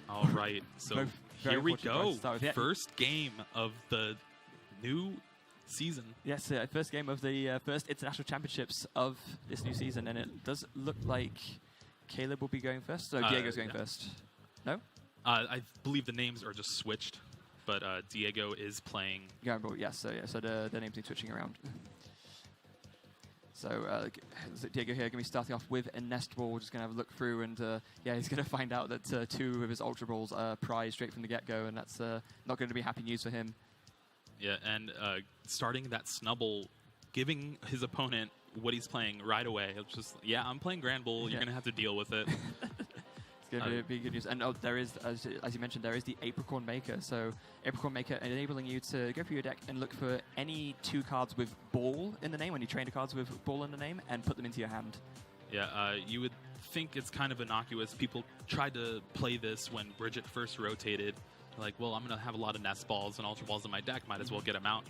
All right, so here we go. First game of the new season. Yes, first game of the first international championships of this new season, and it does look like Caleb will be going first. So Diego's going first. No? I believe the names are just switched, but Diego is playing. Yes, so the names are switching around. So Diego here going to be starting off with a nest ball. Just going to have a look through, and he's going to find out that 2 of his Ultra Balls are prized straight from the get-go, and that's not going to be happy news for him. Yeah, and starting that snubble, giving his opponent what he's playing right away. It's just, I'm playing Grand Bull. You're going to have to deal with it. It's going to be good news. And there is, as you mentioned, there is the Apricorn Maker. So Apricorn Maker enabling you to go through your deck and look for any 2 cards with ball in the name, any trainer cards with ball in the name, and put them into your hand. Yeah, you would think it's kind of innocuous. People tried to play this when Bridget first rotated. Like, well, I'm going to have a lot of nest balls and ultra balls in my deck. Might as well get them out.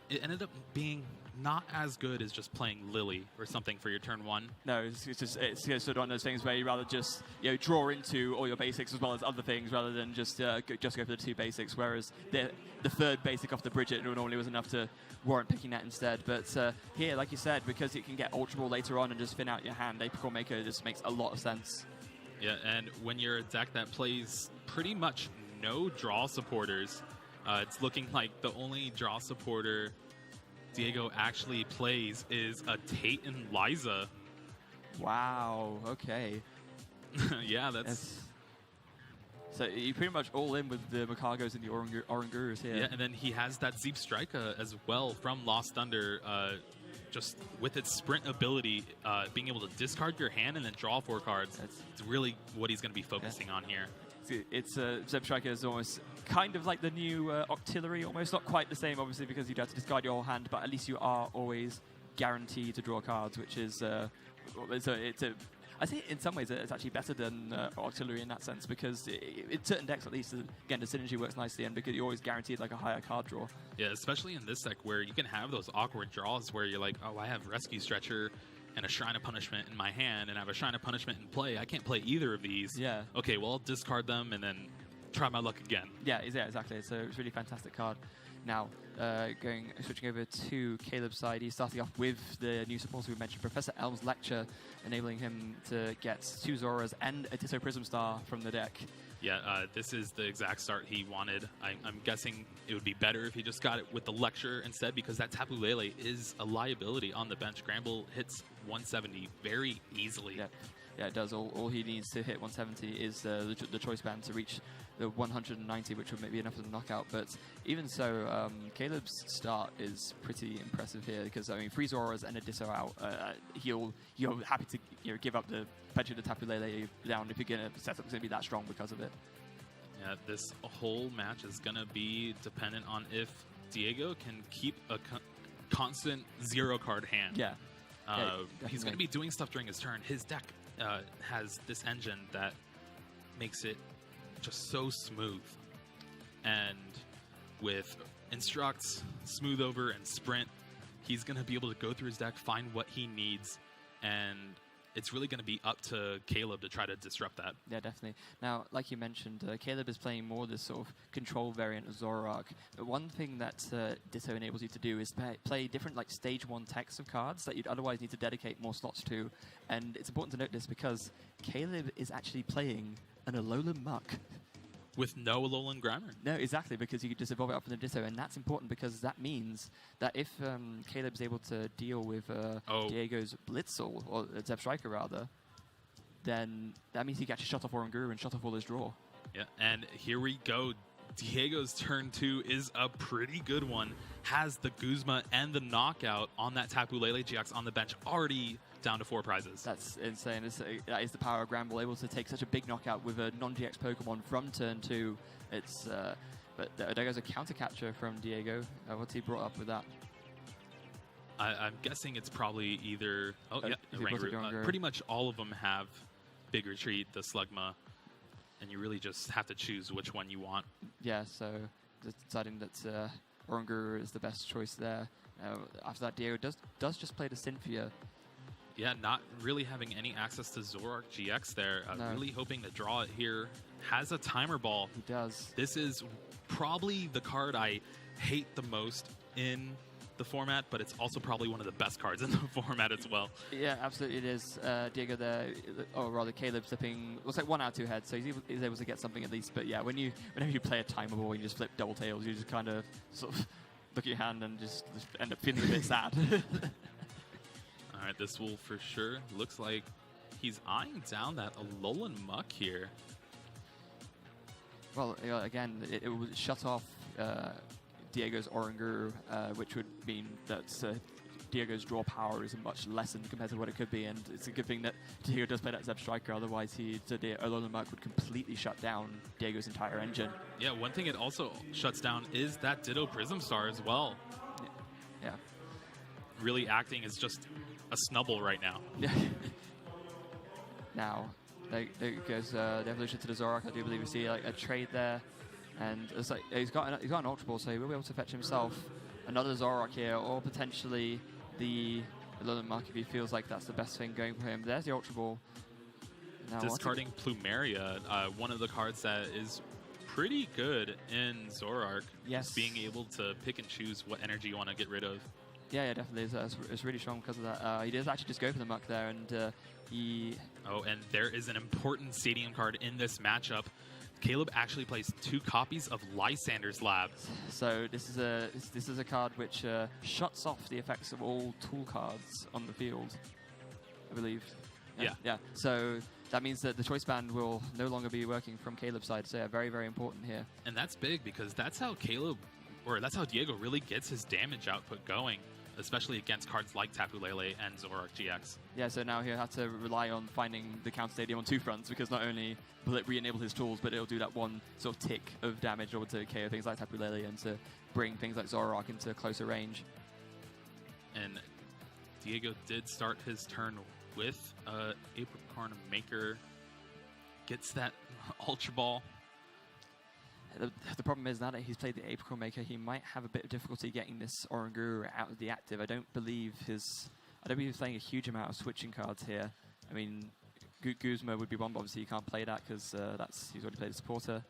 It ended up being not as good as just playing Lily or something for your turn 1. No, it's sort of one of those things where you rather just draw into all your basics as well as other things rather than just go for the 2 basics. Whereas the 3rd basic off the Bridget normally was enough to warrant picking that instead. But here, like you said, because you can get Ultra Ball later on and just thin out your hand, Apricorn Maker just makes a lot of sense. Yeah, and when you're a deck that plays pretty much no draw supporters, it's looking like the only draw supporter Diego actually plays is a Tate and Liza. Wow, okay. Yeah, that's... So you're pretty much all in with the Makagos and the Orangurus here. Yeah, and then he has that Zeep Striker as well from Lost Thunder, just with its sprint ability, being able to discard your hand and then draw 4 cards. It's really what he's going to be focusing on here. It's Zeep Striker is almost kind of like the new Octillery, almost not quite the same, obviously, because you'd have to discard your whole hand, but at least you are always guaranteed to draw cards, which is I think in some ways it's actually better than Octillery in that sense, because in certain decks at least, again, the synergy works nicely, and because you're always guaranteed like a higher card draw. Yeah, especially in this deck where you can have those awkward draws where you're like, oh, I have Rescue Stretcher and a Shrine of Punishment in my hand, and I have a Shrine of Punishment in play. I can't play either of these. Yeah. Okay, well, I'll discard them and then try my luck again. Yeah, exactly. So it's a really fantastic card. Now, switching over to Caleb's side, he's starting off with the new supporter we mentioned, Professor Elm's Lecture, enabling him to get 2 Zoras and a Ditto Prism Star from the deck. Yeah, this is the exact start he wanted. I'm guessing it would be better if he just got it with the Lecture instead, because that Tapu Lele is a liability on the bench. Granbull hits 170 very easily. Yeah, it does. All he needs to hit 170 is the Choice Band to reach the 190, which would maybe enough of the knockout. But even so, Caleb's start is pretty impressive here, because, I mean, 3 Zoras and a Ditto out, you're happy to give up the Tapu Lele down if you're going to set up to be that strong because of it. Yeah, this whole match is going to be dependent on if Diego can keep a constant 0-card hand. Yeah. He's going to be doing stuff during his turn. His deck has this engine that makes it just so smooth. And with Instruct, Smooth Over, and Sprint, he's going to be able to go through his deck, find what he needs, and it's really going to be up to Caleb to try to disrupt that. Yeah, definitely. Now, like you mentioned, Caleb is playing more this sort of control variant of Zoroark. But one thing that Ditto enables you to do is play different like stage 1 techs of cards that you'd otherwise need to dedicate more slots to. And it's important to note this because Caleb is actually playing an Alolan Muck. With no Alolan Grimer. No, exactly, because you could just evolve it up from the Ditto, and that's important because that means that if Caleb's able to deal with Diego's Blitzel, or Zeb Striker rather, then that means he can actually shut off Oranguru and shut off all his draw. Yeah, and here we go. Diego's turn 2 is a pretty good one. Has the Guzma and the knockout on that Tapu Lele GX on the bench, already down to 4 prizes. That's insane. That is the power of Granbull, able to take such a big knockout with a non-GX Pokemon from turn 2. But there goes a counter catcher from Diego. What's he brought up with that? I'm guessing it's probably either... Rangaroo. Pretty much all of them have Big Retreat, the Slugma, and you really just have to choose which one you want. Yeah, so deciding that Oranguru is the best choice there. After that, Diego does just play the Cynthia. Yeah, not really having any access to Zoroark GX there. No. Really hoping to draw it here. Has a timer ball. He does. This is probably the card I hate the most in the format, but it's also probably one of the best cards in the format as well. Yeah, absolutely it is. Diego there, or rather Caleb flipping, looks like 1 out of 2 heads, so he's able to get something at least. But yeah, whenever you play a timer ball and you just flip double tails, you just kind of sort of look at your hand and just end up feeling a bit sad. All right, this will for sure. Looks like he's eyeing down that Alolan Muck here. Well, again, it will shut off Diego's Oranguru, which would mean that Diego's draw power is much lessened compared to what it could be, and it's a good thing that Diego does play that Zeb Striker, otherwise the Alolan Muck would completely shut down Diego's entire engine. Yeah, one thing it also shuts down is that Ditto Prism Star as well. Yeah. Really acting as just a snubble right now. Yeah. Now, there goes the evolution to the Zoroark. I do believe we see like a trade there. And it's like he's got an Ultra Ball, so he will be able to fetch himself another Zoroark here, or potentially the Alolan Muck if he feels like that's the best thing going for him. There's the Ultra Ball. Now, discarding Plumeria, one of the cards that is pretty good in Zoroark. Yes. Being able to pick and choose what energy you want to get rid of. Yeah, definitely. It's really strong because of that. He does actually just go for the Muck there, and he... Oh, and there is an important Stadium card in this matchup. Caleb actually plays 2 copies of Lysander's Lab. So this is a card which shuts off the effects of all tool cards on the field, I believe. Yeah. So that means that the choice band will no longer be working from Caleb's side. So yeah, very, very important here. And that's big because that's how that's how Diego really gets his damage output going, especially against cards like Tapu Lele and Zoroark GX. Yeah, so now he'll have to rely on finding the counter stadium on 2 fronts, because not only will it re-enable his tools, but it'll do that one sort of tick of damage over to KO things like Tapu Lele and to bring things like Zoroark into closer range. And Diego did start his turn with Apricorn Maker. Gets that Ultra Ball. The problem is now that he's played the Apricorn Maker, he might have a bit of difficulty getting this Oranguru out of the active. I don't believe he's playing a huge amount of switching cards here. I mean, Guzma would be one, but obviously you can't play that because he's already played a supporter.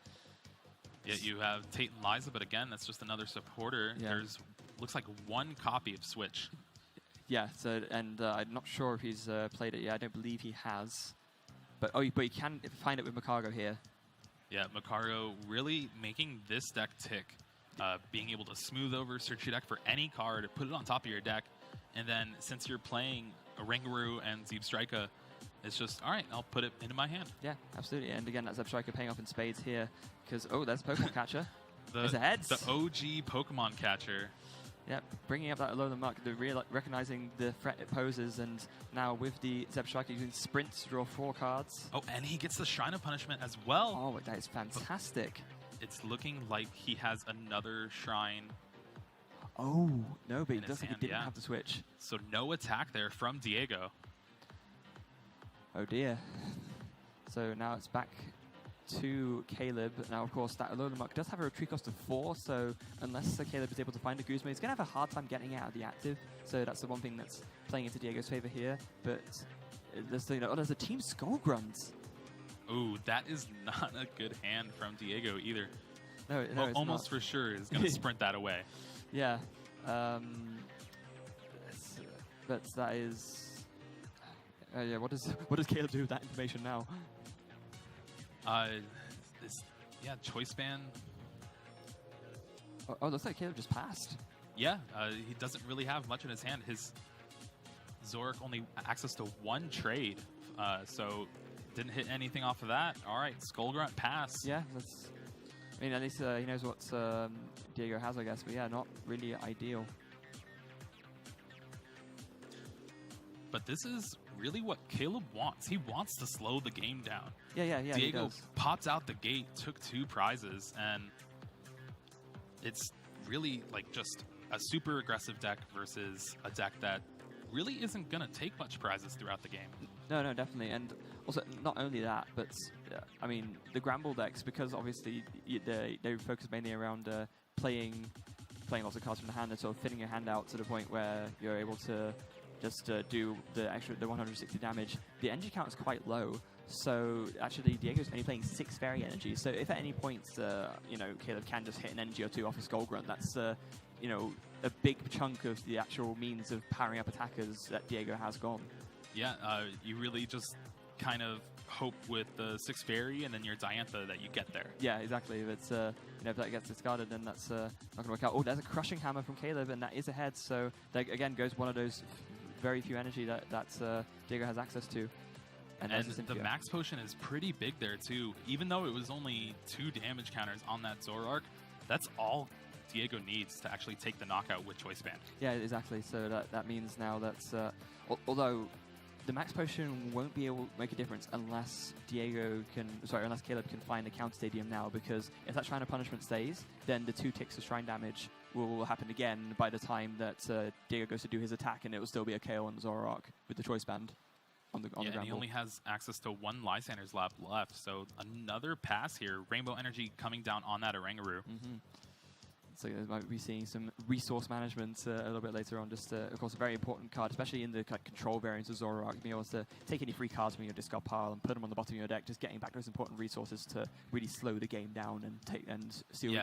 Yeah, you have Tate and Liza, but again, that's just another supporter. Yeah. There's looks like 1 copy of Switch. Yeah, so and I'm not sure if he's played it yet. I don't believe he has. But you can find it with Macargo here. Yeah, Macargo really making this deck tick. Being able to smooth over, search your deck for any card, put it on top of your deck, and then since you're playing Oranguru and Zeb Striker, it's just, all right, I'll put it into my hand. Yeah, absolutely. And again, that Zeb Striker paying off in spades here, because, there's Pokemon Catcher. There's a heads. The OG Pokemon Catcher. Yep, bringing up that Alolan Muck, recognizing the threat it poses, and now with the Zeb Striker using Sprint to draw 4 cards. Oh, and he gets the Shrine of Punishment as well. Oh, that is fantastic. It's looking like he has another Shrine. Oh, no, but he does think he didn't have the switch. So no attack there from Diego. Oh dear. So now it's back to Caleb. Now, of course, that Alolan Muck does have a retreat cost of 4, so unless Caleb is able to find a Guzma, he's going to have a hard time getting out of the active. So that's the one thing that's playing into Diego's favor here. But there's a Team Skullgrunt. Ooh, that is not a good hand from Diego either. No, well, almost for sure is going to sprint that away. Yeah. But that is... yeah, what does Caleb do with that information now? Choice ban. Oh, looks like Caleb just passed. Yeah, he doesn't really have much in his hand. His Zoroark only access to 1 trade, so didn't hit anything off of that. All right, Skullgrunt pass. Yeah, I mean, at least he knows what Diego has, I guess, but yeah, not really ideal. But this is really what Caleb wants. He wants to slow the game down. Yeah. Diego popped out the gate, took 2 prizes, and it's really like just a super aggressive deck versus a deck that really isn't going to take much prizes throughout the game. No, definitely. And also, not only that, but I mean, the Gramble decks, because obviously they focus mainly around playing lots of cards from the hand and sort of fitting your hand out to the point where you're able to just do the 160 damage. The energy count is quite low, so actually Diego's only playing 6 fairy energy. So if at any point, Caleb can just hit an energy or 2 off his Skull Grunt, that's a big chunk of the actual means of powering up attackers that Diego has gone. Yeah, you really just kind of hope with the 6 fairy and then your Diantha that you get there. Yeah, exactly. If it's if that gets discarded, then that's not going to work out. Oh, there's a Crushing Hammer from Caleb, and that is ahead. So there again goes one of those very few energy that Diego has access to. And the max potion is pretty big there too. Even though it was only 2 damage counters on that Zoroark, that's all Diego needs to actually take the knockout with Choice Band. Yeah, exactly. So that means now that's although the max potion won't be able to make a difference unless Caleb can find a counter stadium now, because if that Shrine of Punishment stays, then the 2 ticks of Shrine damage will happen again by the time that Diego goes to do his attack, and it will still be a KO on the Zoroark with the Choice Band on the ground. And he only has access to 1 Lysander's Lab left, so another pass here. Rainbow Energy coming down on that Oranguru. So you might be seeing some resource management a little bit later on. Just, of course, a very important card, especially in the control variants of Zoroark, being able to take any free cards from your discard pile and put them on the bottom of your deck, just getting back those important resources to really slow the game down and seal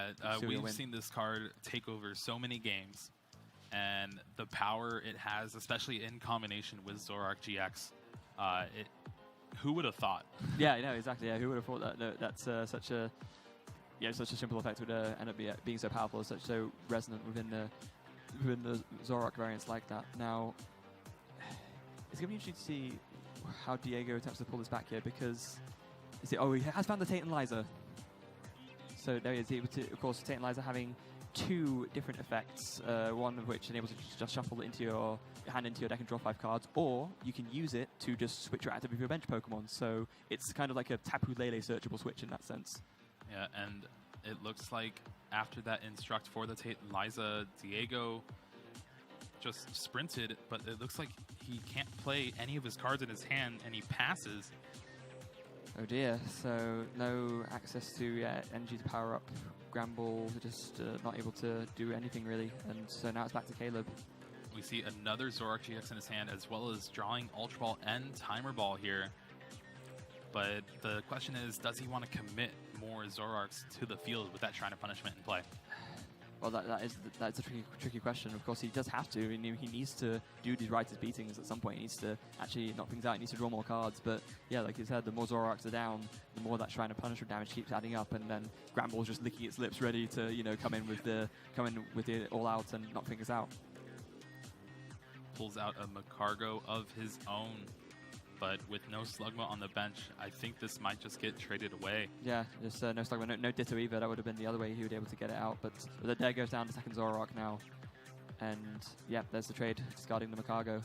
we've seen this card take over so many games, and the power it has, especially in combination with Zoroark GX, who would have thought? Yeah, no, exactly. Yeah, who would have thought that that's such a simple effect would end up being so powerful, so resonant within the Zoroark variants like that. Now, it's going to be interesting to see how Diego attempts to pull this back here, because he has found the Tate and Liza. So there he is able to, of course, Tate and Liza having 2 different effects, one of which enables you to just shuffle it into your hand into your deck and draw 5 cards, or you can use it to just switch your active with your bench Pokemon. So it's kind of like a Tapu Lele searchable switch in that sense. Yeah, and it looks like after that instruct for the Tate and Liza, Diego just sprinted, but it looks like he can't play any of his cards in his hand, and he passes. Oh dear, so no access to energy to power up. Gramble just not able to do anything really, and so now it's back to Caleb. We see another Zoroark GX in his hand, as well as drawing Ultra Ball and Timer Ball here. But the question is, does he want to commit more Zoroarks to the field with that Shrine of Punishment in play? Well, that's a tricky question. Of course, he does have to. I mean, he needs to do these Righteous Beatings at some point. He needs to actually knock things out. He needs to draw more cards. But yeah, like you said, the more Zoroarks are down, the more that Shrine of Punishment damage keeps adding up. And then Gramble's just licking its lips, ready to come in with the all out and knock things out. Pulls out a Macargo of his own. But with no Slugma on the bench, I think this might just get traded away. Yeah, just no Slugma, no Ditto either. That would have been the other way he would be able to get it out. But there goes down to second Zoroark now. And yeah, there's the trade, discarding the Macargo.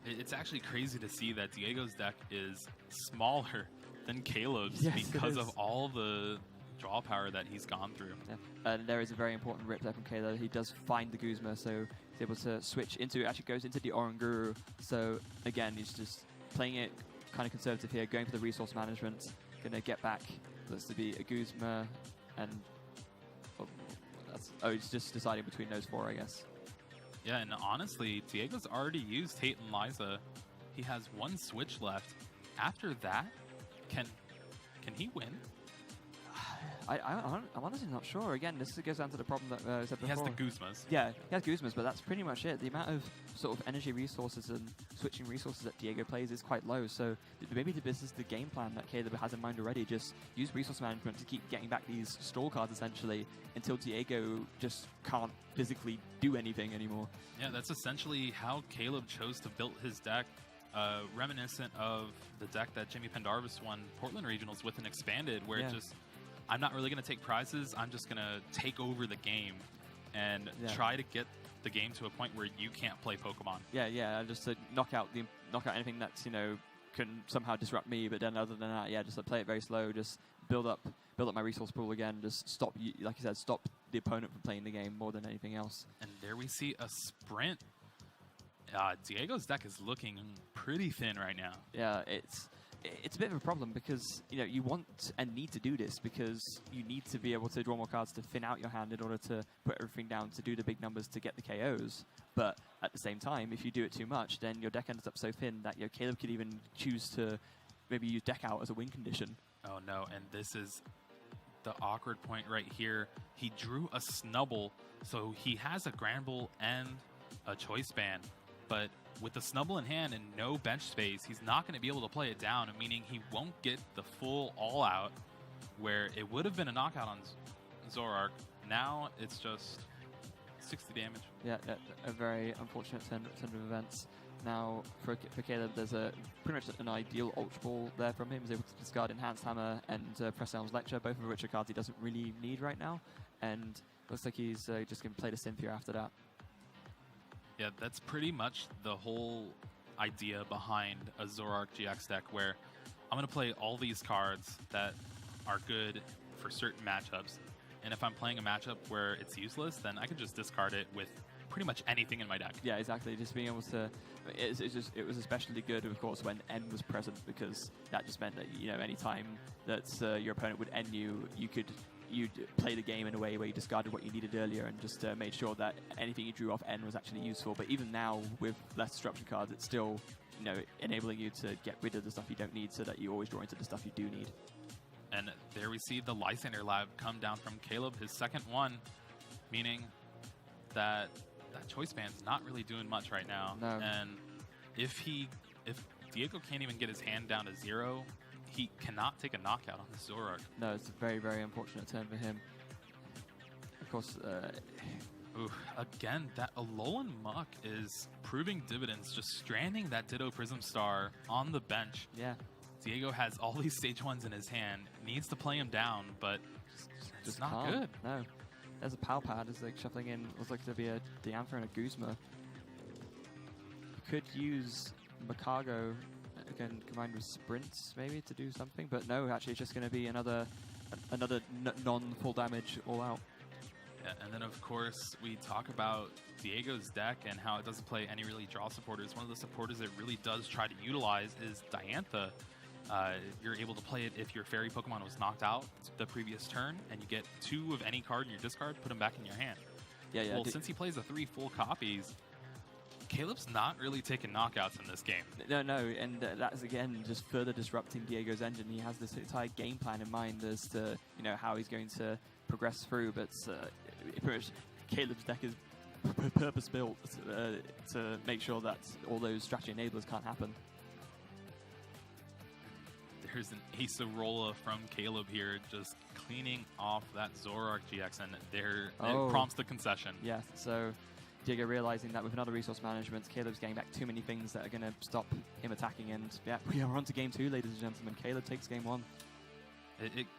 It's actually crazy to see that Diego's deck is smaller than Caleb's, because of all the draw power that he's gone through. Yeah. And there is a very important rip there from Caleb. He does find the Guzma, so he's able to switch into, actually goes into the Oranguru. So again, he's just playing it kind of conservative here, going for the resource management. Gonna get back, looks to be a Guzma, and he's just deciding between those 4, I guess. Yeah, and honestly, Diego's already used Tate and Liza. He has 1 switch left. After that, can he win? I'm honestly not sure. Again, this goes down to the problem that I said before. He has the Guzmas. Yeah, he has Guzmas, but that's pretty much it. The amount of sort of energy resources and switching resources that Diego plays is quite low. So maybe this is the game plan that Caleb has in mind already. Just use resource management to keep getting back these stall cards, essentially, until Diego just can't physically do anything anymore. Yeah, that's essentially how Caleb chose to build his deck. Reminiscent of the deck that Jimmy Pendarvis won Portland Regionals with and expanded, where it just... I'm not really going to take prizes. I'm just going to take over the game and try to get the game to a point where you can't play Pokemon. Yeah, just to knock out anything that's can somehow disrupt me. But then other than that, just to play it very slow. Just build up my resource pool again. Just stop, like you said, stop the opponent from playing the game more than anything else. And there we see a sprint. Diego's deck is looking pretty thin right now. Yeah, it's it's a bit of a problem because you want and need to do this because you need to be able to draw more cards to thin out your hand in order to put everything down to do the big numbers to get the KOs. But at the same time, if you do it too much, then your deck ends up so thin that Caleb could even choose to maybe use deck out as a win condition. Oh no, and this is the awkward point right here. He drew a Snubble, so he has a Granbull and a Choice Band, but with the Snubble in hand and no bench space, he's not going to be able to play it down, meaning he won't get the full all-out where it would have been a knockout on Zoroark. Now it's just 60 damage. Yeah, a very unfortunate turn of events. Now, for Caleb, there's pretty much an ideal Ultra Ball there from him. He's able to discard Enhanced Hammer and Press Elm's Lecture, both of which are cards he doesn't really need right now. And looks like he's just going to play the Cynthia after that. Yeah, that's pretty much the whole idea behind a Zoroark GX deck, where I'm going to play all these cards that are good for certain matchups. And if I'm playing a matchup where it's useless, then I can just discard it with pretty much anything in my deck. Yeah, exactly. Just being able to... It was especially good, of course, when N was present, because that just meant that, any time that your opponent would N you'd play the game in a way where you discarded what you needed earlier and just made sure that anything you drew off N was actually useful. But even now, with less disruption cards, it's still, enabling you to get rid of the stuff you don't need so that you always draw into the stuff you do need. And there we see the Lysander Lab come down from Caleb, his second one, meaning that Choice Band's not really doing much right now. No. And if Diego can't even get his hand down to 0, he cannot take a knockout on the Zoroark. No, it's a very, very unfortunate turn for him. Of course... again, that Alolan Muck is proving dividends, just stranding that Ditto Prism Star on the bench. Yeah. Diego has all these stage 1s in his hand, needs to play him down, but just not can't. good. No. There's a Pal Pad, it's like shuffling in, looks like to be a Diantha and a Guzma. You could use Macago, again, combined with Sprints, maybe, to do something, but no, actually it's just going to be another non-full damage all out. Yeah, and then of course we talk about Diego's deck and how it doesn't play any really draw supporters. One of the supporters it really does try to utilize is Diantha. You're able to play it if your fairy Pokemon was knocked out the previous turn, and you get 2 of any card in your discard, put them back in your hand. Yeah. Well, since he plays the 3 full copies, Caleb's not really taking knockouts in this game. No, and that's again just further disrupting Diego's engine. He has this entire game plan in mind as to how he's going to progress through, but pretty much Caleb's deck is purpose built to make sure that all those strategy enablers can't happen. There's an Acerola from Caleb here, just cleaning off that Zoroark GX, and it prompts the concession. Yeah, so Diego realizing that with another resource management, Caleb's getting back too many things that are going to stop him attacking, and yeah, we are on to game 2, ladies and gentlemen. Caleb takes game 1.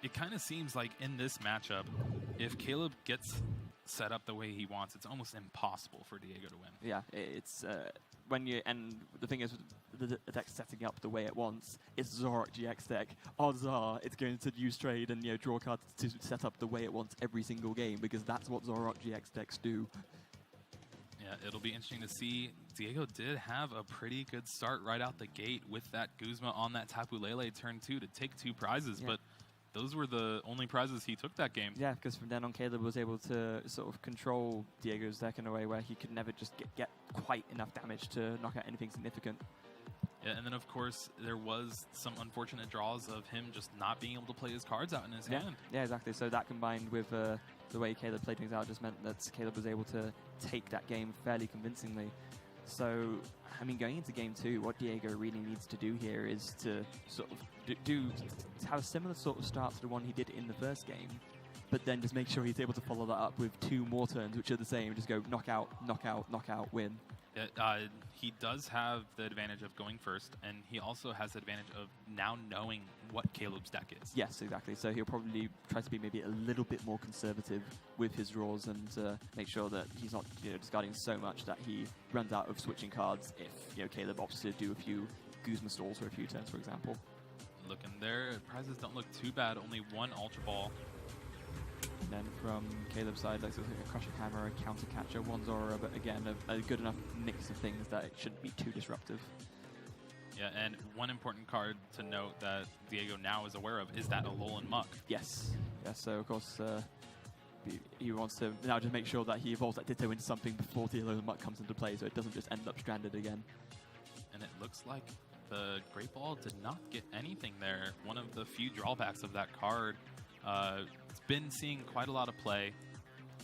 It kind of seems like in this matchup, if Caleb gets set up the way he wants, it's almost impossible for Diego to win. Yeah, it's and the thing is, the deck setting up the way it wants, it's Zoroark GX deck. Odds are it's going to use trade and draw cards to set up the way it wants every single game, because that's what Zoroark GX decks do. Yeah, it'll be interesting to see. Diego did have a pretty good start right out the gate with that Guzma on that Tapu Lele turn 2 to take 2 prizes, but those were the only prizes he took that game. Yeah, because from then on, Caleb was able to sort of control Diego's deck in a way where he could never just get quite enough damage to knock out anything significant. Yeah, and then of course there was some unfortunate draws of him just not being able to play his cards out in his hand. Yeah, exactly. So that combined with the way Caleb played things out just meant that Caleb was able to take that game fairly convincingly. So, I mean, going into game 2, what Diego really needs to do here is to sort of have a similar sort of start to the one he did in the first game, but then just make sure he's able to follow that up with 2 more turns which are the same. Just go knockout, knockout, knockout, win. He does have the advantage of going first, and he also has the advantage of now knowing what Caleb's deck is. Yes, exactly. So he'll probably try to be maybe a little bit more conservative with his draws and make sure that he's not discarding so much that he runs out of switching cards if Caleb opts to do a few Guzma stalls for a few turns, for example. Looking there, prizes don't look too bad. Only 1 Ultra Ball. And then from Caleb's side, like a Crushing Hammer, a Counter Catcher, 1 Zora, but again, a good enough mix of things that it shouldn't be too disruptive. Yeah, and one important card to note that Diego now is aware of is that Alolan Muck. Yes. Yeah, so of course he wants to now just make sure that he evolves that Ditto into something before the Alolan Muck comes into play, so it doesn't just end up stranded again. And it looks like the Great Ball did not get anything there. One of the few drawbacks of that card. It's been seeing quite a lot of play,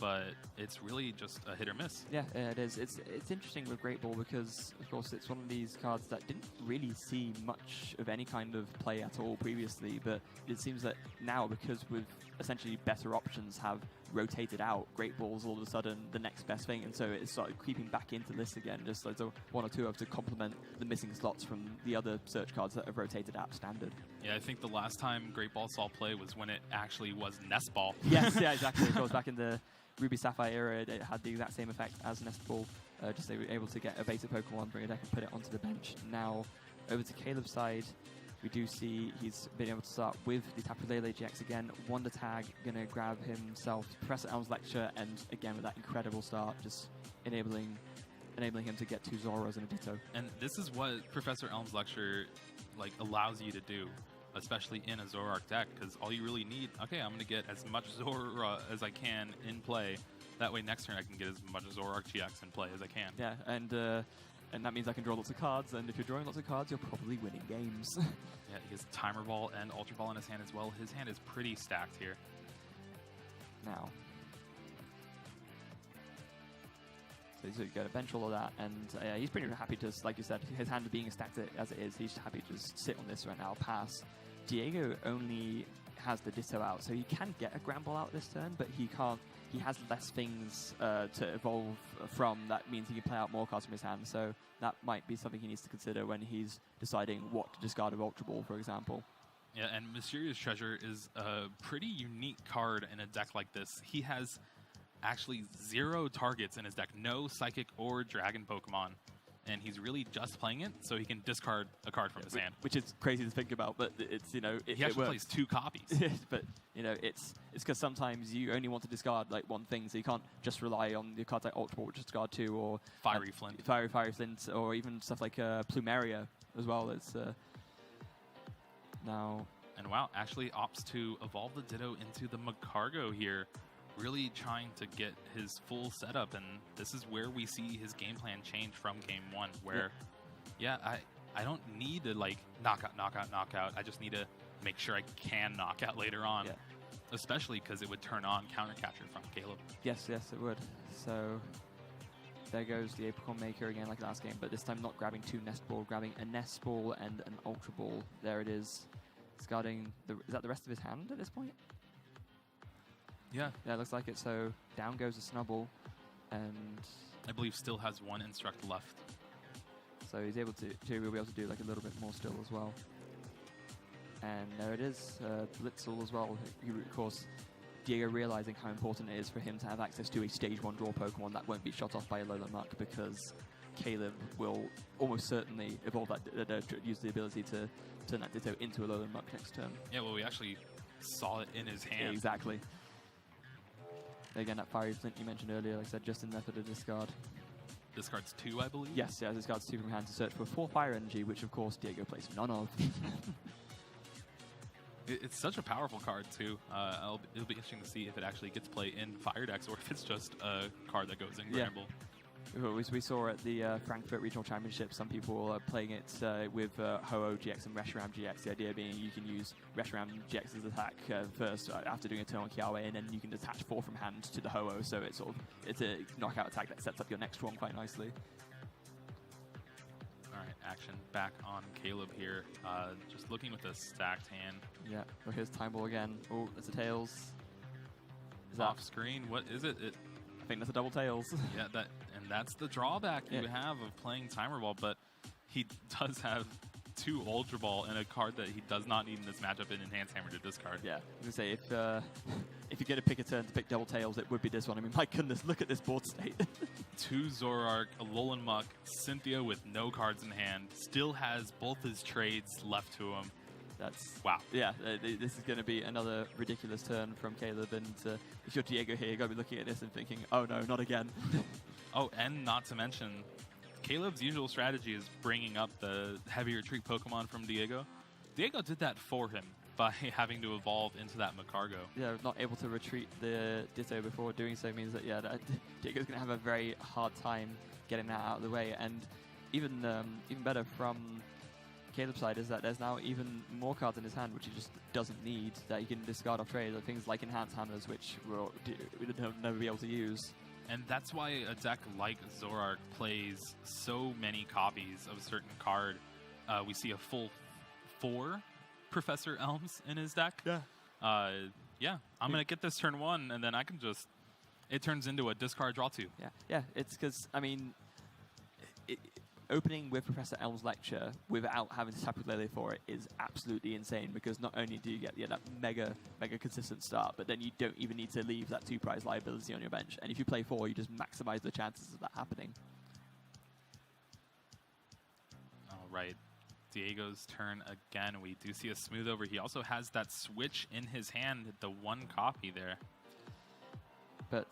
but it's really just a hit or miss. Yeah, it is. It's interesting with Great Ball because, of course, it's one of these cards that didn't really see much of any kind of play at all previously, but it seems that now, because with essentially better options have rotated out, Great Ball's all of a sudden the next best thing, and so it started creeping back into this again, just like one or two of to complement the missing slots from the other search cards that have rotated out standard. Yeah, I think the last time Great Ball saw play was when it actually was Nest Ball. Yes, yeah, exactly. Of course, back in the Ruby Sapphire era, it had the exact same effect as Nest Ball. Just they were able to get a beta Pokemon, bring a deck, and put it onto the bench. Now, over to Caleb's side, we do see he's been able to start with the Tapu Lele GX again. Wonder Tag, going to grab himself Professor Elm's Lecture, and again with that incredible start, just enabling him to get 2 Zoras and a Ditto. And this is what Professor Elm's Lecture allows you to do, especially in a Zoroark deck, because all you really need, okay, I'm going to get as much Zora as I can in play. That way next turn I can get as much Zoroark GX in play as I can. Yeah, and that means I can draw lots of cards, and if you're drawing lots of cards, you're probably winning games. Yeah, he has Timer Ball and Ultra Ball in his hand as well. His hand is pretty stacked here. Now. So he's got to bench all of that, and he's pretty happy to, like you said, his hand being as stacked as it is, he's happy to just sit on this right now, pass. Diego only has the Ditto out, so he can get a Grand Ball out this turn, but he can't. He has less things to evolve from. That means he can play out more cards from his hand, so that might be something he needs to consider when he's deciding what to discard of Ultra Ball, for example. Yeah, and Mysterious Treasure is a pretty unique card in a deck like this. He has actually 0 targets in his deck, no Psychic or Dragon Pokemon. And he's really just playing it so he can discard a card from his hand. Which is crazy to think about, but it's, he actually plays 2 copies. But, it's because sometimes you only want to discard, one thing, so you can't just rely on the cards like Ultra Ball, which discard 2, or... Fiery Flint. Fiery Flint, or even stuff like Plumeria as well. It's, now... And wow, actually opts to evolve the Ditto into the Magcargo here. Really trying to get his full setup, and this is where we see his game plan change from game 1, where, I don't need to knock out. I just need to make sure I can knock out later on, especially because it would turn on Counter Catcher from Caleb. Yes, it would. So there goes the Apricorn Maker again, like last game, but this time not grabbing 2 Nest Ball, grabbing a Nest Ball and an Ultra Ball. There it is, discarding is that the rest of his hand at this point? Yeah, it looks like it. So down goes a Snubble, and I believe still has 1 Instruct left. So he's able to will be able to do a little bit more still as well. And there it is, Blitzel as well. Of course, Diego realizing how important it is for him to have access to a Stage 1 draw Pokemon that won't be shot off by a Alolan Muck, because Caleb will almost certainly evolve that, use the ability to turn that Ditto into a Alolan Muck next turn. Yeah, well, we actually saw it in his hand. Yeah, exactly. Again, that Fiery Flint you mentioned earlier, like I said, just in there for the discard. Discards 2, I believe? Yes, discards 2 from hand to search for 4 Fire Energy, which of course Diego plays none of. It's such a powerful card too. It'll be interesting to see if it actually gets play in Fire decks, or if it's just a card that goes in Gramble. We saw at the Frankfurt Regional Championship, some people are playing it with Ho-Oh GX and Reshiram GX. The idea being you can use Reshiram GX's attack first after doing a turn on Kiawe, and then you can attach 4 from hand to the Ho-Oh, so it's a knockout attack that sets up your next one quite nicely. Alright, action back on Caleb here. Just looking with a stacked hand. Yeah, well, here's Time Ball again. Oh, that's a Tails. Is off screen, what is it? I think that's a double Tails. Yeah, that's the drawback you have of playing Timer Ball, but he does have 2 Ultra Ball and a card that he does not need in this matchup in Enhanced Hammer to discard. Yeah, I was going to say, if you get to pick a turn to pick double Tails, it would be this one. I mean, my goodness, look at this board state. 2 Zoroark, a Alolan Muck, Cynthia with no cards in hand, still has both his trades left to him. That's wow. Yeah, this is going to be another ridiculous turn from Caleb, and if you're Diego here, you're going to be looking at this and thinking, oh no, not again. Oh, and not to mention, Caleb's usual strategy is bringing up the heavy retreat Pokemon from Diego. Diego did that for him by having to evolve into that Macargo. Yeah, not able to retreat the Ditto before doing so means that, yeah, Diego's going to have a very hard time getting that out of the way. And even better from Caleb's side is that there's now even more cards in his hand which he just doesn't need, that he can discard off trade. Things like Enhanced Hammers, which we'll never be able to use. And that's why a deck like Zoroark plays so many copies of a certain card. We see a full 4 Professor Elms in his deck. Yeah. Yeah, I'm going to get this turn 1, and then I can just... It turns into a discard draw 2. Yeah, it's because, I mean... Opening with Professor Elm's Lecture without having to tap with Lele for it is absolutely insane, because not only do you get that mega consistent start, but then you don't even need to leave that 2-prize liability on your bench. And if you play 4, you just maximize the chances of that happening. All right. Diego's turn again. We do see a smooth over. He also has that switch in his hand, the 1 copy there. But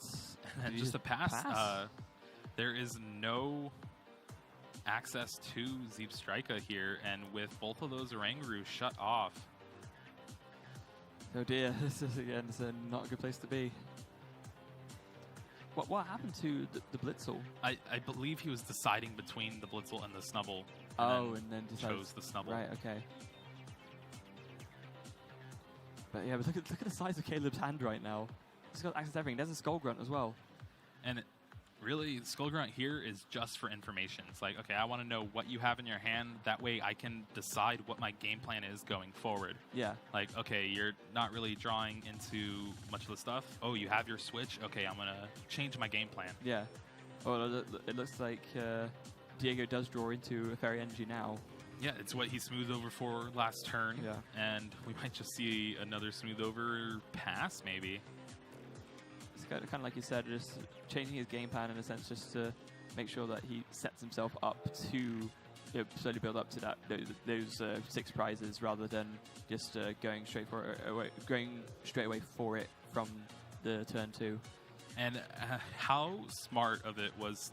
and just a pass. There is no access to Zeepstrika here, and with both of those Oranguru shut off. Oh dear, this is again not a good place to be. What happened to the Blitzel? I believe he was deciding between the Blitzel and the Snubble. And then chose the Snubble. Right, okay. But yeah, but look at the size of Caleb's hand right now. He's got access to everything. There's a Skull Grunt as well. And really, Skull Grunt here is just for information. It's like, okay, I want to know what you have in your hand. That way I can decide what my game plan is going forward. Yeah. Like, okay, you're not really drawing into much of the stuff. Oh, you have your switch? Okay, I'm going to change my game plan. Yeah. Well, it looks like Diego does draw into a Fairy Energy now. Yeah, it's what he smoothed over for last turn. Yeah. And we might just see another smooth over pass, maybe. It's kind of like you said, just changing his game plan in a sense, just to make sure that he sets himself up to slowly build up to that those 6 prizes, rather than just going straight away for it from the turn 2. And how smart of it was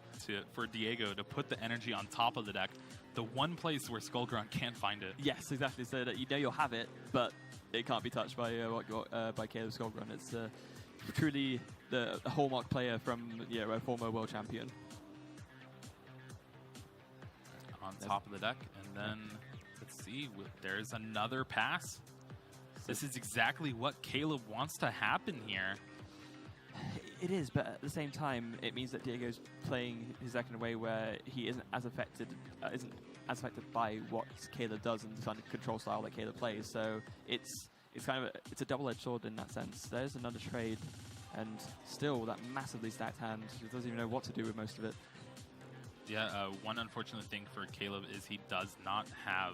for Diego to put the energy on top of the deck, the one place where Skull Grunt can't find it. Yes, exactly. So that you know you'll have it, but it can't be touched by Caleb Skull Grunt. It's truly the hallmark player from a former world champion. On top of the deck, and then let's see, there's another pass. This is exactly what Caleb wants to happen here. It is, but at the same time, it means that Diego's playing his deck in a way where he isn't as affected by what Caleb does and the kind of control style that Caleb plays. So it's kind of a double-edged sword in that sense. There's another trade, and still that massively stacked hand. He doesn't even know what to do with most of it. Yeah, one unfortunate thing for Caleb is he does not have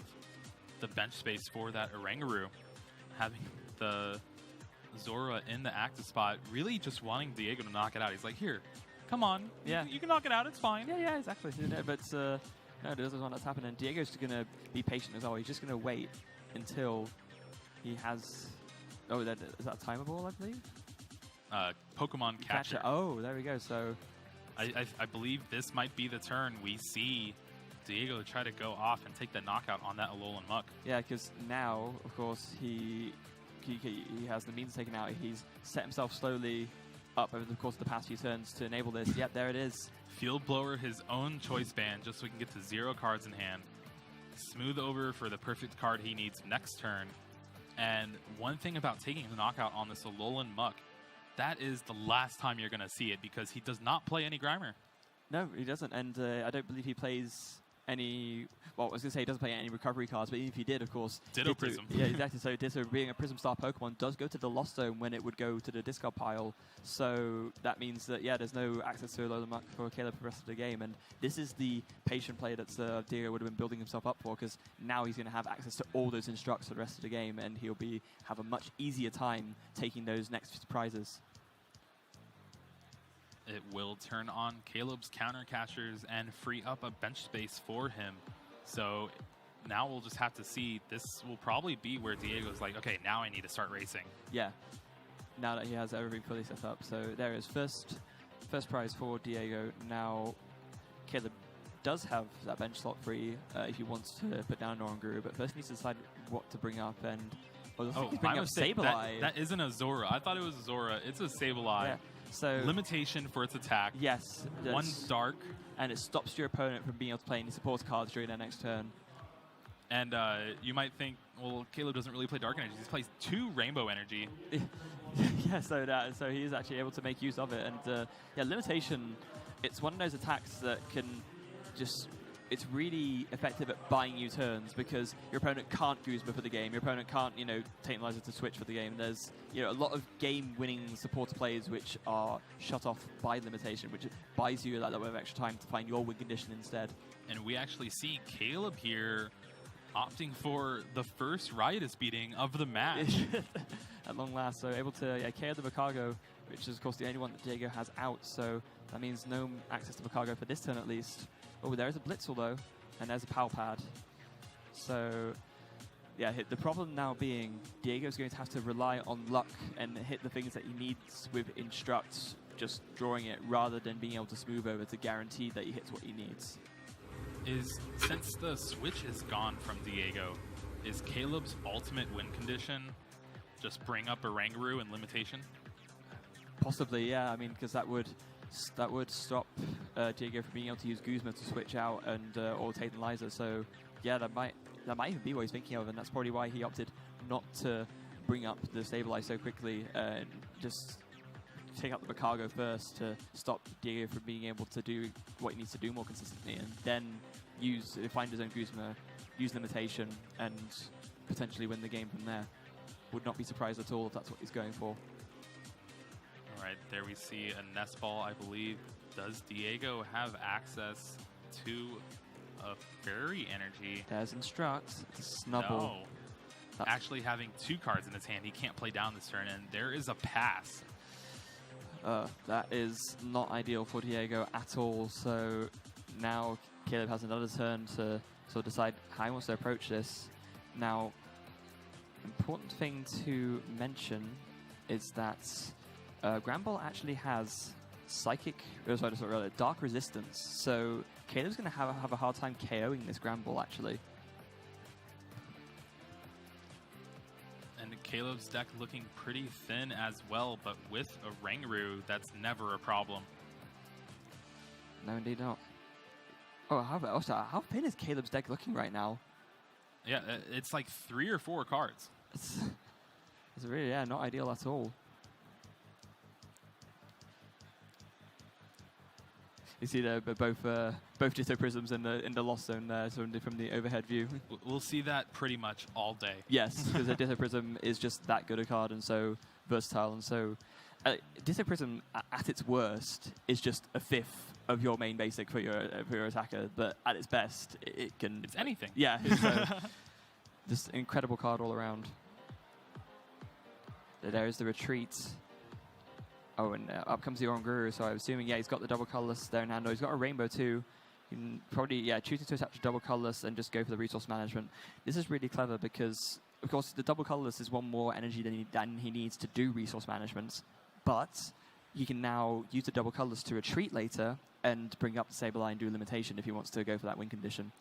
the bench space for that Oranguru. Having the Zora in the active spot, really just wanting Diego to knock it out. He's like, here, come on. Yeah. You can knock it out, it's fine. Yeah, exactly. But no, it doesn't want that's happening. Diego's just going to be patient as well. He's just going to wait until he has... Oh, is that a timer ball, I believe? Pokemon Catcher. Oh, there we go. So I believe this might be the turn we see Diego try to go off and take the knockout on that Alolan Muck. Yeah, because now, of course, he has the means taken out. He's set himself slowly up over the course of the past few turns to enable this. Yep, there it is. Field Blower his own choice band just so we can get to 0 cards in hand. Smooth over for the perfect card he needs next turn. And one thing about taking the knockout on this Alolan Muck, that is the last time you're going to see it, because he does not play any Grimer. No, he doesn't, and I don't believe he plays any... Well, I was going to say he doesn't play any recovery cards, but even if he did, of course... Ditto Prism. Yeah, exactly. So Ditto, being a Prism Star Pokemon, does go to the Lost Zone when it would go to the discard pile. So that means that, yeah, there's no access to Alolan Muck for Caleb for the rest of the game. And this is the patient play that Diego would have been building himself up for, because now he's going to have access to all those instructs for the rest of the game, and he'll have a much easier time taking those next prizes. It will turn on Caleb's counter catchers and free up a bench space for him. So now we'll just have to see. This will probably be where Diego's like, okay, now I need to start racing. Yeah, now that he has everything fully set up. So there is first prize for Diego. Now Caleb does have that bench slot free if he wants to put down Oranguru, but first needs to decide what to bring up. And he's bringing up Sableye. That isn't a Zora. I thought it was a Zora. It's a Sableye. Yeah. So limitation for its attack. Yes. One dark. And it stops your opponent from being able to play any support cards during their next turn. And you might think, well, Caleb doesn't really play Dark Energy. He plays 2 Rainbow Energy. Yeah, so he is actually able to make use of it. And yeah, limitation, it's one of those attacks that can just, it's really effective at buying you turns because your opponent can't Guzma for the game. Your opponent can't, take Liza to switch for the game. There's, a lot of game-winning supporter plays which are shut off by limitation, which buys you that little bit of extra time to find your win condition instead. And we actually see Caleb here opting for the first Riotous beating of the match. At long last, so able to KO the Vicargo, which is of course the only one that Diego has out, so that means no access to Vicargo for this turn at least. Oh, there is a Blitzel though, and there's a Power Pad. So yeah, the problem now being Diego's going to have to rely on luck and hit the things that he needs with Instruct, just drawing it rather than being able to smooth over to guarantee that he hits what he needs. Since the switch is gone from Diego, is Caleb's ultimate win condition just bring up Oranguru and limitation? Possibly, yeah. I mean, because that would stop Diego from being able to use Guzma to switch out and or Taten Liza. So yeah, that might even be what he's thinking of, and that's probably why he opted not to bring up the Stabilize so quickly and just take out the Vicargo first to stop Diego from being able to do what he needs to do more consistently, and then find his own Guzma, use limitation, and potentially win the game from there. Would not be surprised at all if that's what he's going for. All right, there we see a Nest Ball, I believe. Does Diego have access to a Fairy Energy? There's Instruct. It's a Snubble. No. Actually having 2 cards in his hand, he can't play down this turn, and there is a pass. That is not ideal for Diego at all. So now Caleb has another turn to sort of decide how he wants to approach this. Now, important thing to mention is that Granbull actually has Dark Resistance. So Caleb's going to have a hard time KOing this Granbull actually. Caleb's deck looking pretty thin as well, but with a Oranguru, that's never a problem. No, indeed not. Oh, how thin is Caleb's deck looking right now? Yeah, it's like 3 or 4 cards. It's really, not ideal at all. You see there both Ditto Prisms in the Lost Zone there, so from the overhead view. We'll see that pretty much all day. Yes, because the Ditto Prism is just that good a card and so versatile, and so Ditto Prism at its worst is just a 5th of your main basic for your attacker, but at its best it can. It's anything. Yeah, just incredible card all around. There is the retreat. Oh, and up comes the Oranguru, so I'm assuming, he's got the double colorless there in hand. He's got a rainbow too. You can probably, choosing to attach double colorless and just go for the resource management. This is really clever because, of course, the double colorless is 1 more energy than he needs to do resource management. But he can now use the double colorless to retreat later and bring up the Sableye and do limitation if he wants to go for that win condition.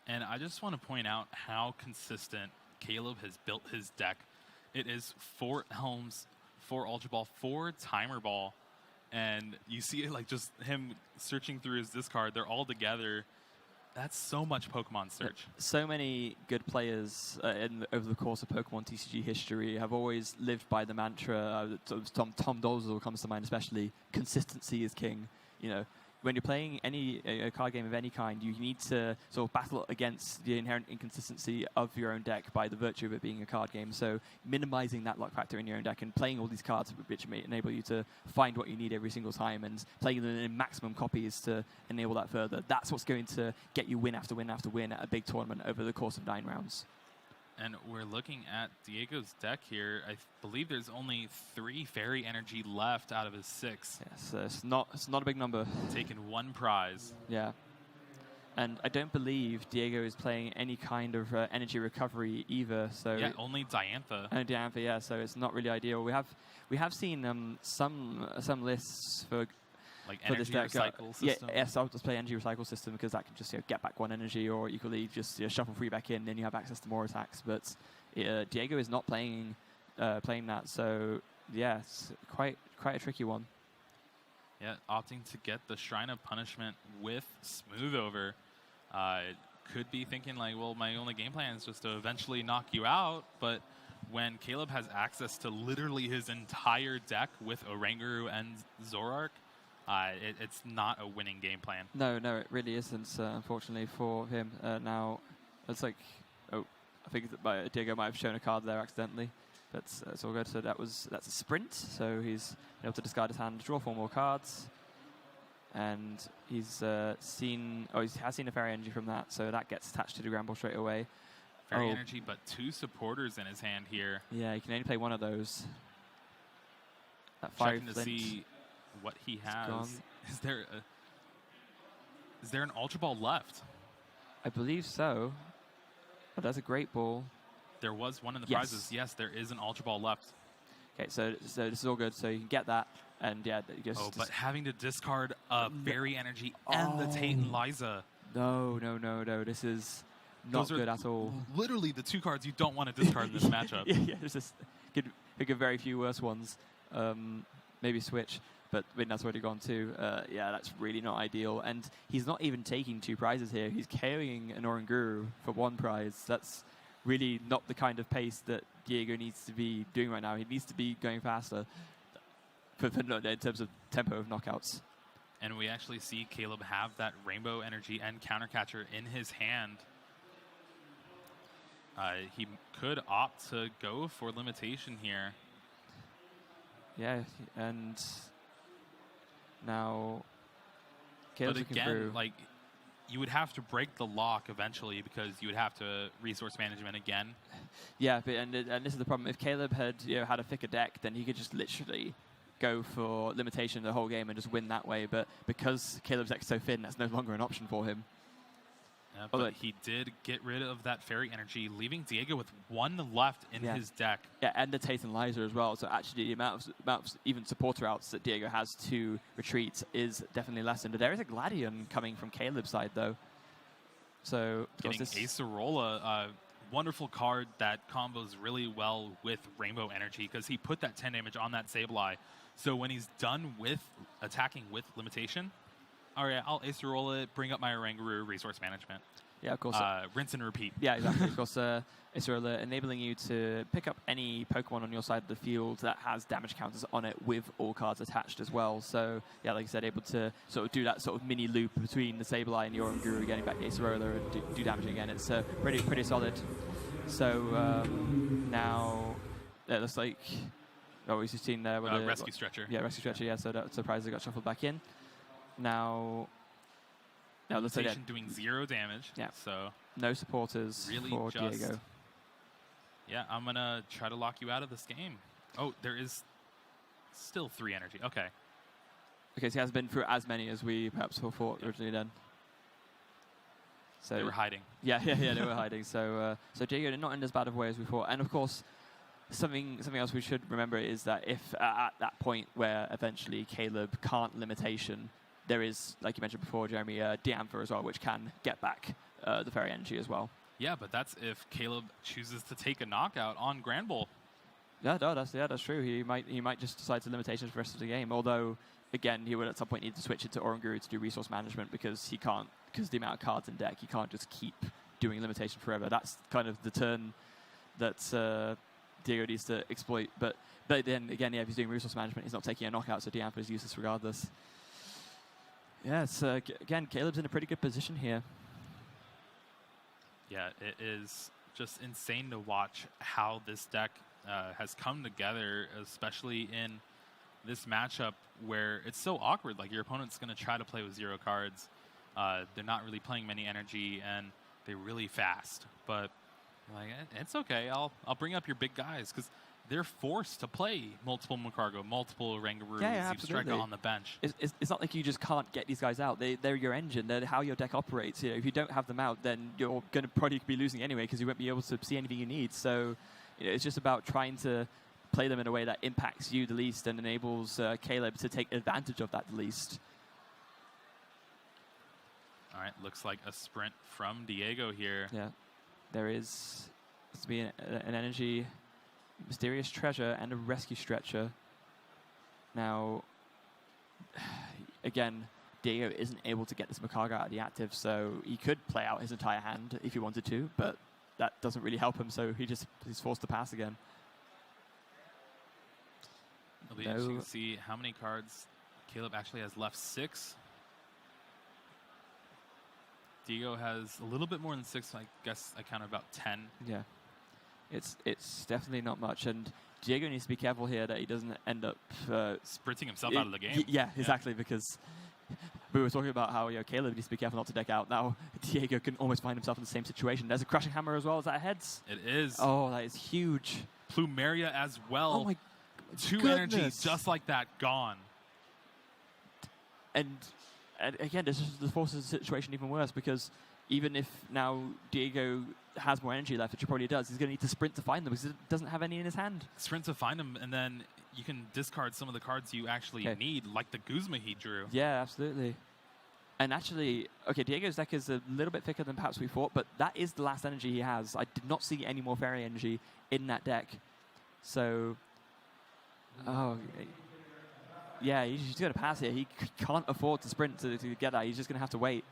And I just want to point out how consistent Caleb has built his deck. It is 4 Helms, 4 Ultra Ball, 4 Timer Ball, and you see it like just him searching through his discard. They're all together. That's so much Pokemon search. So many good players over the course of Pokemon TCG history have always lived by the mantra. Tom Dolezal comes to mind, especially. Consistency is king. When you're playing a card game of any kind, you need to sort of battle against the inherent inconsistency of your own deck by the virtue of it being a card game. So minimizing that luck factor in your own deck and playing all these cards which may enable you to find what you need every single time and playing them in maximum copies to enable that further. That's what's going to get you win after win after win at a big tournament over the course of 9 rounds. And we're looking at Diego's deck here. I believe there's only 3 Fairy Energy left out of his 6. Yes, it's not a big number. Taking 1 prize. Yeah. And I don't believe Diego is playing any kind of energy recovery either. So yeah, only Diantha. And Diantha, yeah. So it's not really ideal. We have seen some lists for Like for this energy deck. recycle system? Yeah, yes, I'll just play energy recycle system because that can just get back 1 energy, or equally just shuffle 3 back in, then you have access to more attacks. But Diego is not playing that, so yeah, it's quite a tricky one. Yeah, opting to get the Shrine of Punishment with Smooth Over. Could be thinking like, well, my only game plan is just to eventually knock you out, but when Caleb has access to literally his entire deck with Oranguru and Zoroark, it's not a winning game plan. No, it really isn't, unfortunately for him. Now, it's like, I think that Diego might have shown a card there accidentally, but it's all good. So that's a sprint, so he's able to discard his hand, draw 4 more cards, and he's has seen a Fairy Energy from that, so that gets attached to the Granbull straight away. Fairy Energy, but 2 supporters in his hand here. Yeah, he can only play one of those. That 5 Checking to see what he has. Gone. Is there an Ultra Ball left? I believe so. Oh, that's a great ball. There was one in the prizes. Yes, there is an Ultra Ball left. Okay, so this is all good. So you can get that, and yeah, but having to discard a Fairy Energy and the Tate and Liza. No. This is not good at all. Literally the 2 cards you don't want to discard in this matchup. Yeah, there's just think of very few worse ones. Maybe switch, but that's already gone too. Yeah, that's really not ideal. And he's not even taking 2 prizes here. He's carrying an Oranguru for 1 prize. That's really not the kind of pace that Diego needs to be doing right now. He needs to be going faster in terms of tempo of knockouts. And we actually see Caleb have that Rainbow Energy and Countercatcher in his hand. He could opt to go for limitation here. Yeah, and now Caleb's but again, like, you would have to break the lock eventually because you would have to resource management again. Yeah, but and this is the problem. If Caleb had had a thicker deck, then he could just literally go for limitation the whole game and just win that way. But because Caleb's deck is so thin, that's no longer an option for him. Yeah, but he did get rid of that Fairy Energy, leaving Diego with 1 left in his deck. Yeah, and the Tate and Liza as well. So actually, the amount of even supporter outs that Diego has to retreat is definitely lessened. There is a Gladion coming from Caleb's side, though. So getting Acerola, a wonderful card that combos really well with Rainbow Energy because he put that 10 damage on that Sableye. So when he's done with attacking with limitation, all right, I'll Acerola it, bring up my Oranguru, resource management. Yeah, of course. Rinse and repeat. Yeah, exactly. Of course, Acerola enabling you to pick up any Pokemon on your side of the field that has damage counters on it with all cards attached as well. So, yeah, like I said, able to sort of do that sort of mini loop between the Sableye and the Oranguru, getting back the Acerola and do damage again. It's pretty solid. So now it looks like we've seen there with Rescue Stretcher. Yeah, Rescue Stretcher. Yeah, so that's surprised they got shuffled back in. Now let's say doing 0 damage. Yeah. So no supporters really for Diego. Yeah, I'm gonna try to lock you out of this game. Oh, there is still 3 energy. Okay. Okay, so he hasn't been through as many as we perhaps thought originally then. So they were hiding. Yeah, they were hiding. So Diego not in as bad of a way as we thought. And of course, something else we should remember is that if at that point where eventually Caleb can't limitation, there is, like you mentioned before, Jeremy, Diantha as well, which can get back the Fairy Energy as well. Yeah, but that's if Caleb chooses to take a knockout on Granbull. Yeah, no, that's true. He might just decide to limitation for the rest of the game. Although, again, he would at some point need to switch it to Oranguru to do resource management because the amount of cards in deck, he can't just keep doing limitation forever. That's kind of the turn that Diego needs to exploit. But then again, yeah, if he's doing resource management, he's not taking a knockout, so Diantha is useless regardless. Yeah, it's, again, Caleb's in a pretty good position here. Yeah, it is just insane to watch how this deck has come together, especially in this matchup where it's so awkward. Like, your opponent's going to try to play with 0 cards. They're not really playing many energy, and they're really fast. But, like, it's okay. I'll bring up your big guys, because they're forced to play multiple Macargo, multiple Oranguru, Strega on the bench. It's not like you just can't get these guys out. They're your engine. They're how your deck operates. If you don't have them out, then you're going to probably be losing anyway because you won't be able to see anything you need. So it's just about trying to play them in a way that impacts you the least and enables Caleb to take advantage of that the least. All right, looks like a sprint from Diego here. Yeah, there is to be an energy, mysterious treasure, and a rescue stretcher. Now, again, Diego isn't able to get this Makaga out of the active, so he could play out his entire hand if he wanted to, but that doesn't really help him, so he's forced to pass again. It'll be interesting to see how many cards Caleb actually has left. 6. Diego has a little bit more than 6. I guess I count about 10. Yeah, it's definitely not much, and Diego needs to be careful here that he doesn't end up sprinting himself out of the game. Yeah, exactly, because we were talking about how Caleb needs to be careful not to deck out. Now Diego can almost find himself in the same situation. There's a crushing hammer as well. Is that heads? It is. Oh, that is huge. Plumeria as well. Oh my 2 goodness. energy just like that gone. And again, this forces the situation even worse, because even if now Diego has more energy left, which he probably does, he's going to need to sprint to find them because he doesn't have any in his hand. Sprint to find them, and then you can discard some of the cards you actually need, like the Guzma he drew. Yeah, absolutely. And actually, okay, Diego's deck is a little bit thicker than perhaps we thought, but that is the last energy he has. I did not see any more fairy energy in that deck. So, yeah, he's just going to pass here. He can't afford to sprint to get that. He's just going to have to wait.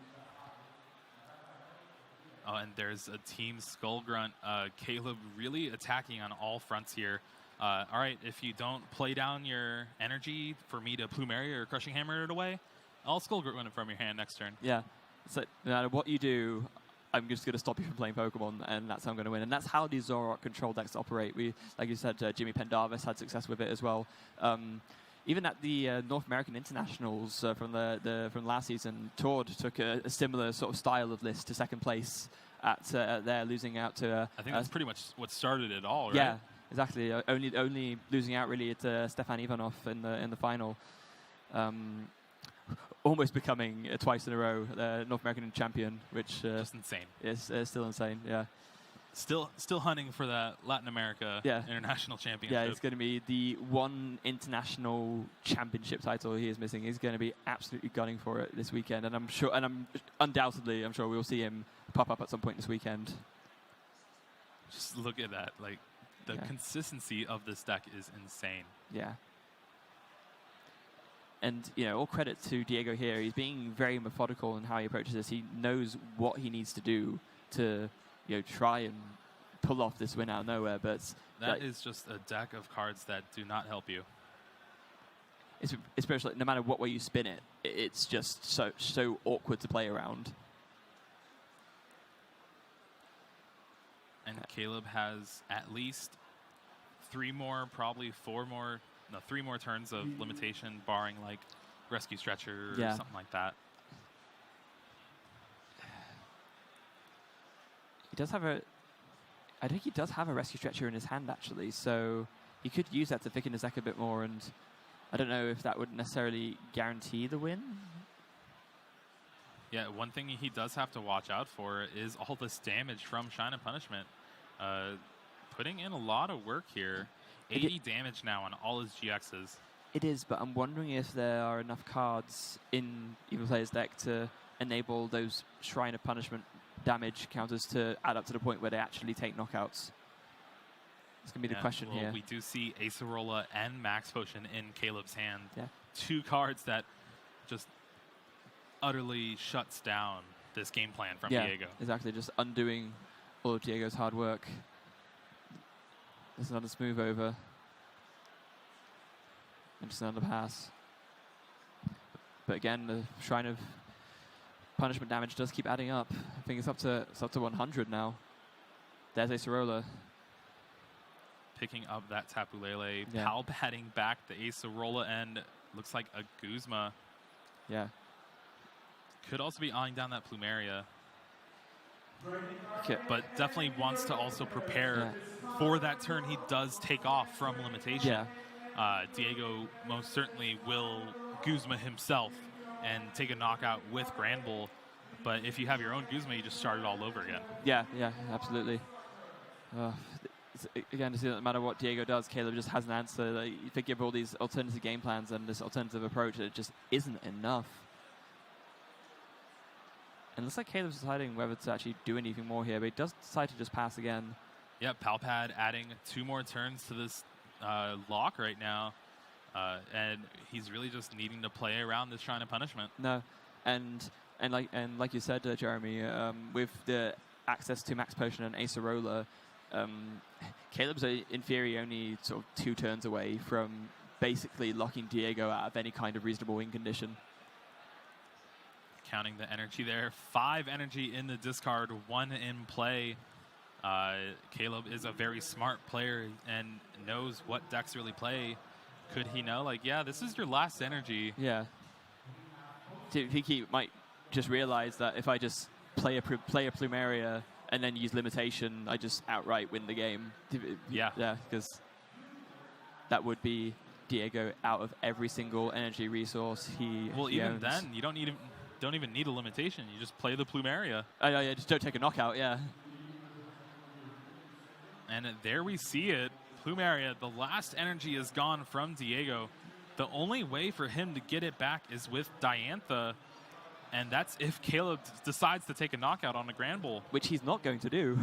Oh, and there's a Team Skull Grunt. Caleb really attacking on all fronts here. All right, if you don't play down your energy for me to Plumeria or Crushing Hammer it away, I'll Skull Grunt it from your hand next turn. Yeah, so no matter what you do, I'm just going to stop you from playing Pokemon, and that's how I'm going to win. And that's how these Zoroark control decks operate. Like you said, Jimmy Pendarvis had success with it as well. Even at the North American Internationals from last season, Tord took a similar sort of style of list to second place at there, losing out to. I think that's pretty much what started it all, right? Yeah, exactly. Only losing out really at Stefan Ivanov in the final, almost becoming twice in a row North American champion, which just insane. Is still insane. Yeah. Still hunting for that Latin America International Championship. Yeah, it's going to be the one international championship title he is missing. He's going to be absolutely gunning for it this weekend, and I'm sure we'll see him pop up at some point this weekend. Just look at that. Like, the consistency of this deck is insane. Yeah. And, all credit to Diego here. He's being very methodical in how he approaches this. He knows what he needs to do to try and pull off this win out of nowhere, but that is just a deck of cards that do not help you. Especially no matter what way you spin it, it's just so awkward to play around. And Caleb has at least 3 more, probably 4 more, 3 more turns of limitation, barring like Rescue Stretcher or something like that. I think he does have a Rescue Stretcher in his hand, actually, so he could use that to thicken his deck a bit more, and I don't know if that would necessarily guarantee the win. Yeah, one thing he does have to watch out for is all this damage from Shine and Punishment. Putting in a lot of work here. 80 damage now on all his GXs. It is, but I'm wondering if there are enough cards in Evil Player's deck to enable those Shrine of Punishment damage counters to add up to the point where they actually take knockouts. It's going to be the question here. We do see Acerola and Max Potion in Caleb's hand. Yeah. 2 cards that just utterly shuts down this game plan from Diego. Exactly. Just undoing all of Diego's hard work. There's another smooth over. And just another pass. But again, the Shrine of Punishment damage does keep adding up. I think it's up to 100 now. There's Acerola. Picking up that Tapu Lele. Pal batting back the Acerola, and looks like a Guzma. Yeah. Could also be eyeing down that Plumeria. Okay. But definitely wants to also prepare for that turn he does take off from limitation. Yeah. Diego most certainly will Guzma himself and take a knockout with Granbull. But if you have your own Guzma, you just start it all over again. Yeah, absolutely. Again, to see that no matter what Diego does, Caleb just has an answer. Like, you think of all these alternative game plans and this alternative approach, it just isn't enough. And it looks like Caleb's deciding whether to actually do anything more here, but he does decide to just pass again. Yeah, Palpad adding 2 more turns to this lock right now. And he's really just needing to play around this Shrine of Punishment. No, and like you said, Jeremy, with the access to Max Potion and Acerola, Caleb's in theory only sort of 2 turns away from basically locking Diego out of any kind of reasonable win condition. Counting the energy there, 5 energy in the discard, 1 in play. Caleb is a very smart player and knows what decks really play. Could he know, like, yeah, this is your last energy? Yeah. Do you think he might just realize that if I just play a Plumeria and then use Limitation, I just outright win the game? Yeah. Yeah, because that would be Diego out of every single energy resource he even owns. then, you don't even need a limitation. You just play the Plumeria. Yeah, just don't take a knockout, yeah. And there we see it. Plumeria, the last energy is gone from Diego. The only way for him to get it back is with Diantha, and that's if Caleb decides to take a knockout on a Grand Bull. Which he's not going to do.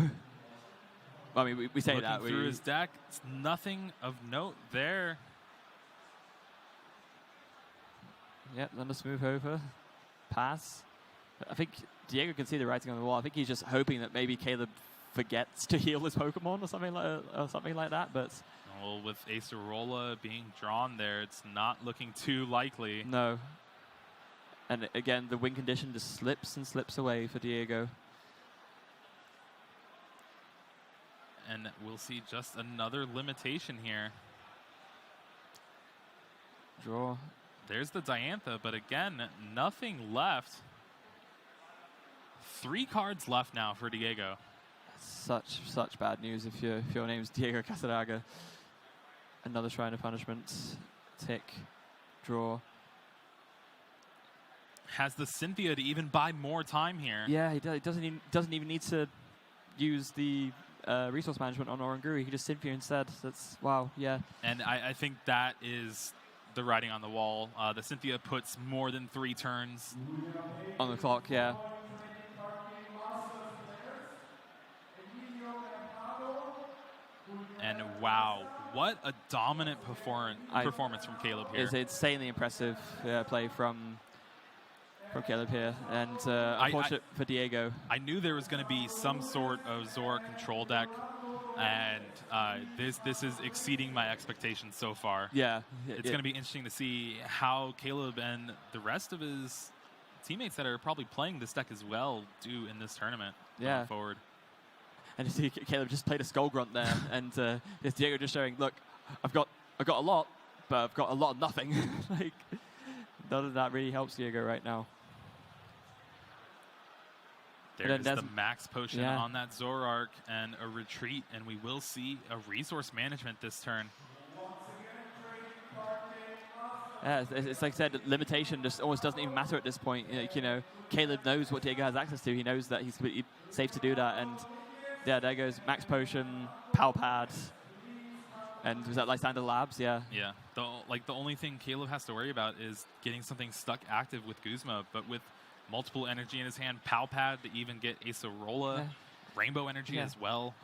I mean, we say Looking that. through his deck, it's nothing of note there. Yeah, then just move over. Pass. I think Diego can see the writing on the wall. I think he's just hoping that maybe Caleb forgets to heal his Pokemon or something like that. But well, with Acerola being drawn there, it's not looking too likely. No. And again, the win condition just slips and slips away for Diego. And we'll see just another limitation here. Draw. There's the Diantha, but again, nothing left. 3 cards left now for Diego. Such bad news if your name's Diego Cassiraga. Another Shrine of Punishment. Tick. Draw. Has the Cynthia to even buy more time here. Yeah, he doesn't even need to use the resource management on Oranguru. He can just Cynthia instead. That's wow, yeah. And I think that is the writing on the wall. The Cynthia puts more than 3 turns on the clock, yeah. And wow, what a dominant performance from Caleb here. It's insanely impressive play from Caleb here, and unfortunate for Diego. I knew there was going to be some sort of Zora control deck, and this is exceeding my expectations so far. Yeah. It's going to be interesting to see how Caleb and the rest of his teammates that are probably playing this deck as well do in this tournament going forward. And you see Caleb just played a Skull Grunt there, and it's Diego just showing, look, I've got a lot, but I've got a lot of nothing. Like, none of that really helps Diego right now. There's the Max Potion on that Zoroark and a retreat, and we will see a resource management this turn. Yeah, it's like I said, limitation just almost doesn't even matter at this point. You know, Caleb knows what Diego has access to. He knows that he's completely safe to do that, and yeah, there goes Max Potion, Palpad, and was that Lysander Labs? Yeah. Yeah. The only thing Caleb has to worry about is getting something stuck active with Guzma, but with multiple energy in his hand, Palpad to even get Acerola, Rainbow Energy as well.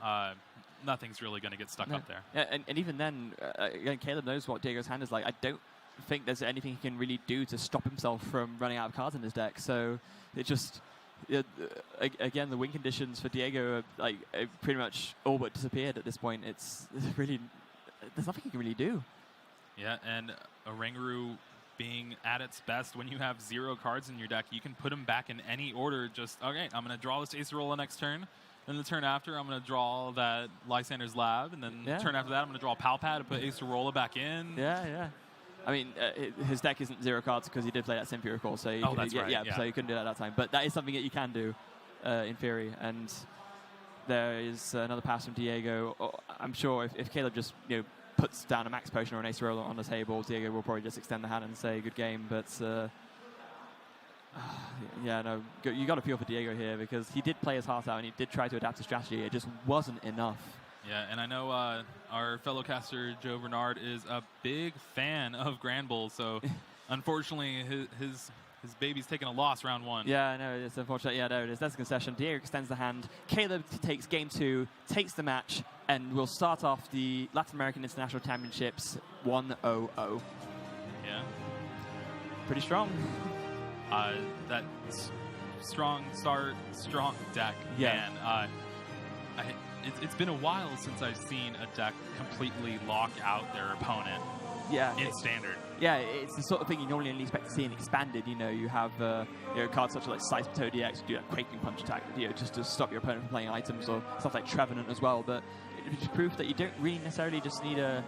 Nothing's really going to get stuck up there. Yeah, and even then, again, Caleb knows what Diego's hand is like. I don't think there's anything he can really do to stop himself from running out of cards in his deck. So it just, again, the win conditions for Diego are like pretty much all but disappeared at this point. It's really, there's nothing he can really do. Yeah, and Oranguru being at its best when you have 0 cards in your deck, you can put him back in any order. Just, okay, I'm going to draw this Acerola next turn. Then the turn after, I'm going to draw that Lysander's Lab. And then the turn after that, I'm going to draw Palpad and put Acerola back in. Yeah. I mean, his deck isn't 0 cards because he did play that Cynthia Recall. So that's right. Yeah, so you couldn't do that at that time. But that is something that you can do in theory. And there is another pass from Diego. I'm sure if Caleb just, puts down a Max Potion or an Acerola on the table, Diego will probably just extend the hand and say good game. But you got to feel for Diego here because he did play his heart out and he did try to adapt his strategy. It just wasn't enough. Yeah, and I know our fellow caster Joe Bernard is a big fan of Grand Bull, so unfortunately his His baby's taking a loss round 1. Yeah, I know. It's unfortunate. Yeah, no, it is. That's a concession. Diego extends the hand. Caleb takes game 2, takes the match, and will start off the Latin American International Championships 1-0-0. Yeah. Pretty strong. That's strong start, strong deck. Yeah. Man, it's been a while since I've seen a deck completely lock out their opponent. Yeah. In standard. Yeah, it's the sort of thing you normally only expect to see in expanded. You know, you have cards such as like Scythe Potato DX do that Quaking Punch attack, just to stop your opponent from playing items, or stuff like Trevenant as well. But it's proof that you don't really necessarily just need a